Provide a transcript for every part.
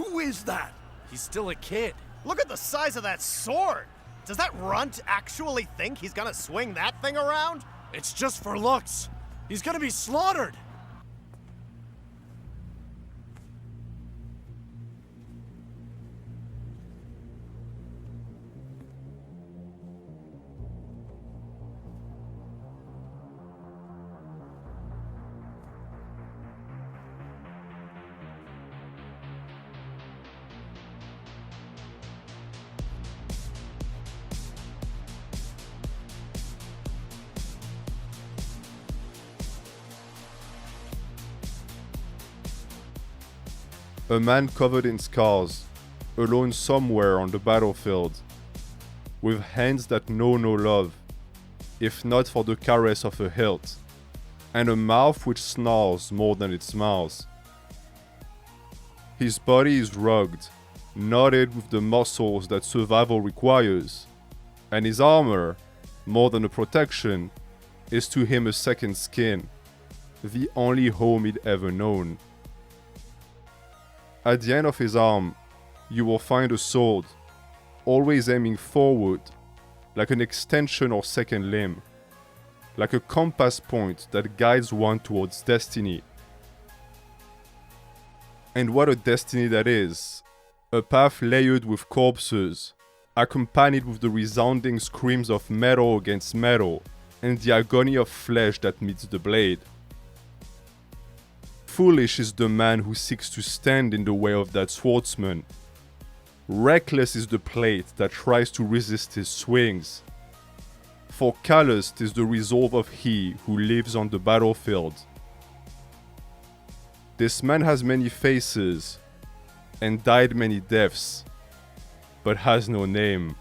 Who is that? He's still a kid. Look at the size of that sword! Does that runt actually think he's gonna swing that thing around? It's just for looks. He's gonna be slaughtered. A man covered in scars, alone somewhere on the battlefield, with hands that know no love, if not for the caress of a hilt, and a mouth which snarls more than it smiles. His body is rugged, knotted with the muscles that survival requires, and his armor, more than a protection, is to him a second skin, the only home he'd ever known. At the end of his arm, you will find a sword, always aiming forward, like an extension or second limb, like a compass point that guides one towards destiny. And what a destiny that is! A path layered with corpses, accompanied with the resounding screams of metal against metal, and the agony of flesh that meets the blade. Foolish is the man who seeks to stand in the way of that swordsman. Reckless is the blade that tries to resist his swings. For calloused is the resolve of he who lives on the battlefield. This man has many faces, and died many deaths, but has no name.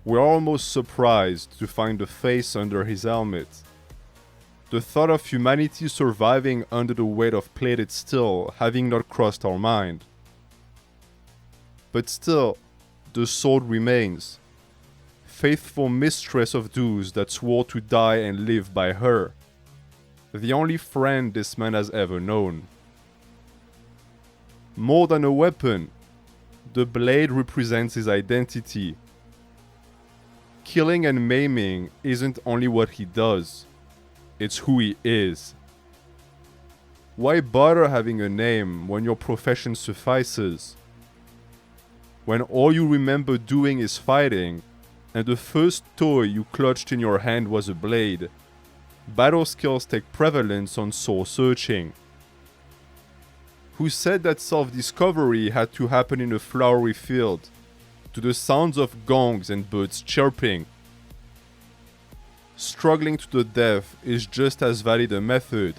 We're almost surprised to find a face under his helmet. The thought of humanity surviving under the weight of plated steel having not crossed our mind. But still, the sword remains, faithful mistress of those that swore to die and live by her, the only friend this man has ever known. More than a weapon, the blade represents his identity. Killing and maiming isn't only what he does, it's who he is. Why bother having a name when your profession suffices? When all you remember doing is fighting, and the first toy you clutched in your hand was a blade, battle skills take prevalence on soul searching. Who said that self-discovery had to happen in a flowery field, to the sounds of gongs and birds chirping? Struggling to the death is just as valid a method,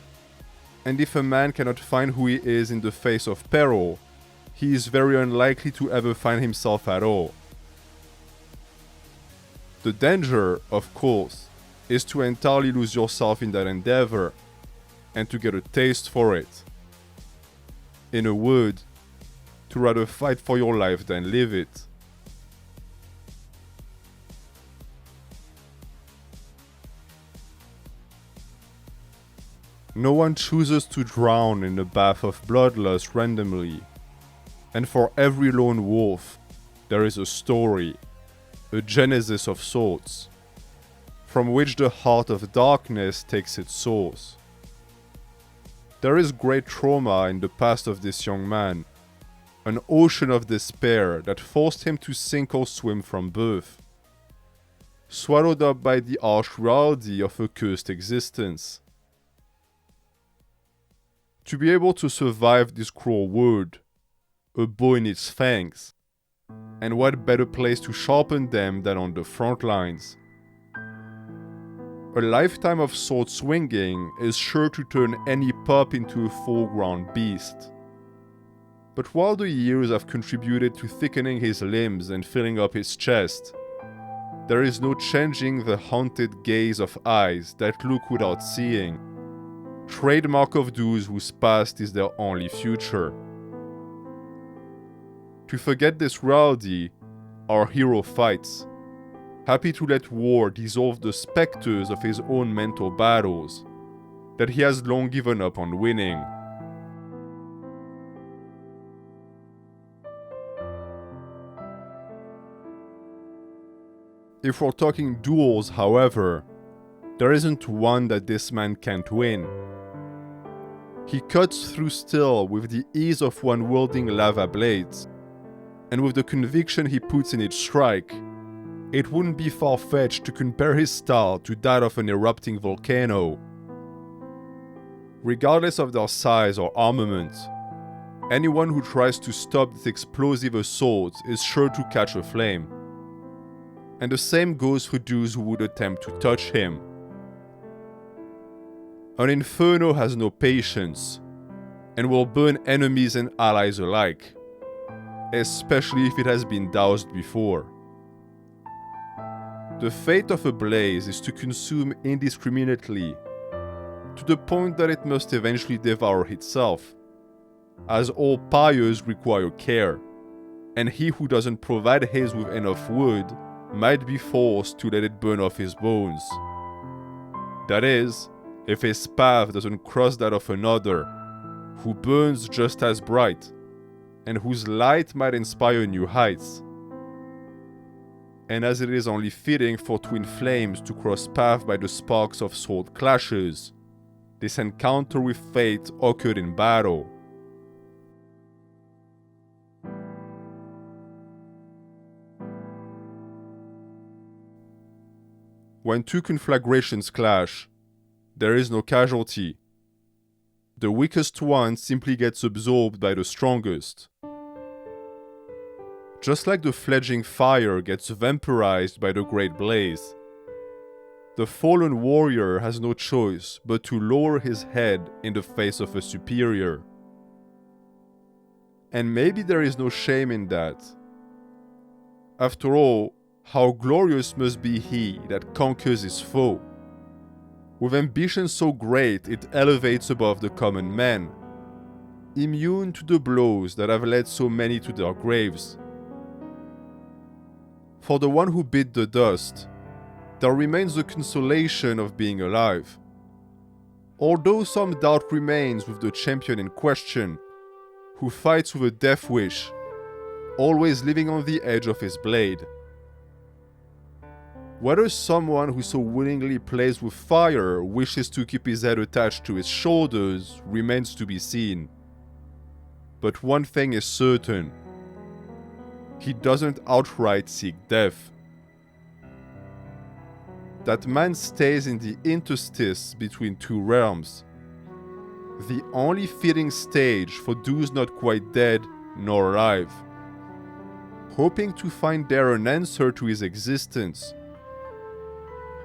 and if a man cannot find who he is in the face of peril, he is very unlikely to ever find himself at all. The danger, of course, is to entirely lose yourself in that endeavor, and to get a taste for it. In a word, to rather fight for your life than live it. No one chooses to drown in a bath of bloodlust randomly, and for every lone wolf, there is a story, a genesis of sorts, from which the heart of darkness takes its source. There is great trauma in the past of this young man, an ocean of despair that forced him to sink or swim from birth, swallowed up by the harsh reality of a cursed existence. To be able to survive this cruel world, a bow in its fangs, and what better place to sharpen them than on the front lines? A lifetime of sword swinging is sure to turn any pup into a full-grown beast. But while the years have contributed to thickening his limbs and filling up his chest, there is no changing the haunted gaze of eyes that look without seeing, trademark of those whose past is their only future. To forget this reality our hero fights, happy to let war dissolve the specters of his own mental battles that he has long given up on winning. If we're talking duels, however, there isn't one that this man can't win. He cuts through steel with the ease of one wielding lava blades, and with the conviction he puts in each strike, it wouldn't be far-fetched to compare his style to that of an erupting volcano. Regardless of their size or armament, anyone who tries to stop this explosive assault is sure to catch a flame. And the same goes for those who would attempt to touch him. An inferno has no patience, and will burn enemies and allies alike, especially if it has been doused before. The fate of a blaze is to consume indiscriminately, to the point that it must eventually devour itself, as all pyres require care, and he who doesn't provide his with enough wood might be forced to let it burn off his bones. That is, if his path doesn't cross that of another, who burns just as bright, and whose light might inspire new heights. And as it is only fitting for twin flames to cross paths by the sparks of sword clashes, this encounter with fate occurred in battle. When two conflagrations clash, there is no casualty. The weakest one simply gets absorbed by the strongest. Just like the fledgling fire gets vampirized by the great blaze, the fallen warrior has no choice but to lower his head in the face of a superior. And maybe there is no shame in that. After all, how glorious must be he that conquers his foe, with ambition so great it elevates above the common man, immune to the blows that have led so many to their graves. For the one who bit the dust, there remains the consolation of being alive. Although some doubt remains with the champion in question, who fights with a death wish, always living on the edge of his blade. Whether someone who so willingly plays with fire wishes to keep his head attached to his shoulders remains to be seen. But one thing is certain: he doesn't outright seek death. That man stays in the interstice between two realms, the only fitting stage for those not quite dead nor alive, hoping to find there an answer to his existence,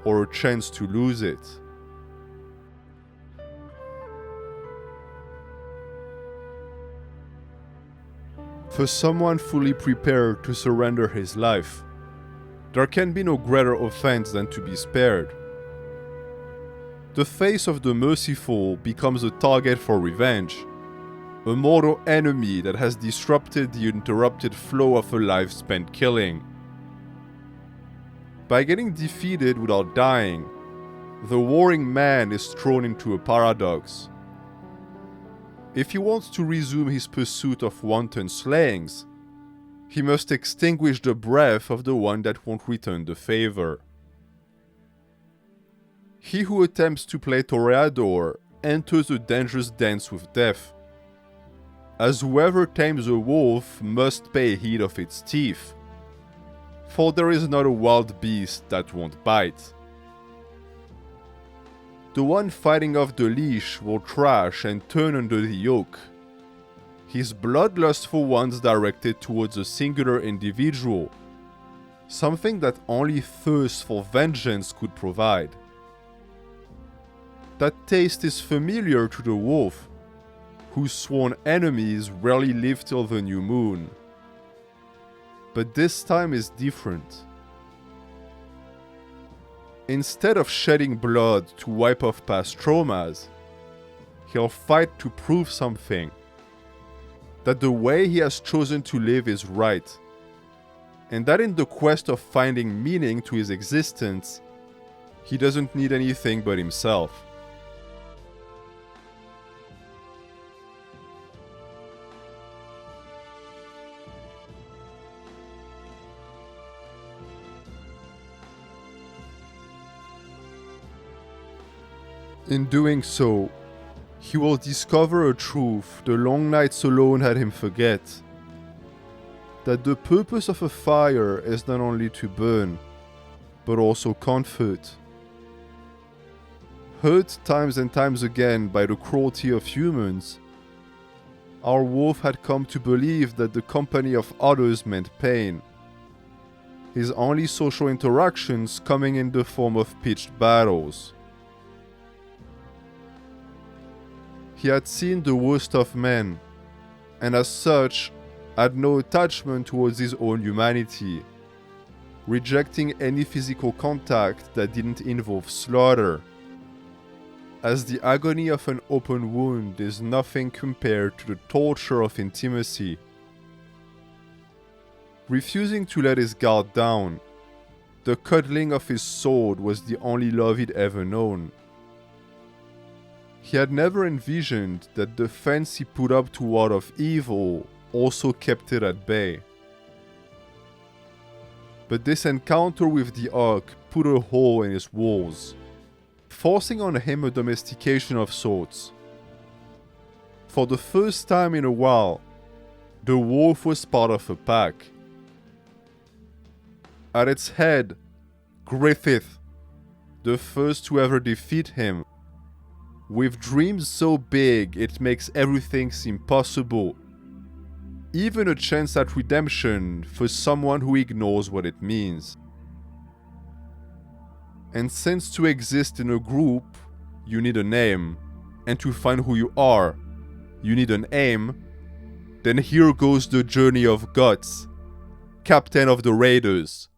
or a chance to lose it. For someone fully prepared to surrender his life, there can be no greater offense than to be spared. The face of the merciful becomes a target for revenge, a mortal enemy that has disrupted the interrupted flow of a life spent killing. By getting defeated without dying, the warring man is thrown into a paradox. If he wants to resume his pursuit of wanton slayings, he must extinguish the breath of the one that won't return the favor. He who attempts to play toreador enters a dangerous dance with death, as whoever tames a wolf must pay heed of its teeth, for there is not a wild beast that won't bite. The one fighting off the leash will trash and turn under the yoke, his bloodlustful ones directed towards a singular individual, something that only thirst for vengeance could provide. That taste is familiar to the wolf, whose sworn enemies rarely live till the new moon. But this time is different. Instead of shedding blood to wipe off past traumas, he'll fight to prove something. That the way he has chosen to live is right, and that in the quest of finding meaning to his existence, he doesn't need anything but himself. In doing so, he will discover a truth the long nights alone had him forget. That the purpose of a fire is not only to burn, but also comfort. Hurt times and times again by the cruelty of humans, our wolf had come to believe that the company of others meant pain. His only social interactions coming in the form of pitched battles. He had seen the worst of men, and as such, had no attachment towards his own humanity, rejecting any physical contact that didn't involve slaughter, as the agony of an open wound is nothing compared to the torture of intimacy. Refusing to let his guard down, the cuddling of his sword was the only love he'd ever known. He had never envisioned that the fence he put up to ward off evil also kept it at bay. But this encounter with the Orc put a hole in his walls, forcing on him a domestication of sorts. For the first time in a while, the wolf was part of a pack. At its head, Griffith, the first to ever defeat him, with dreams so big it makes everything seem possible. Even a chance at redemption for someone who ignores what it means. And since to exist in a group, you need a name, and to find who you are, you need an aim, then here goes the journey of Guts, captain of the Raiders.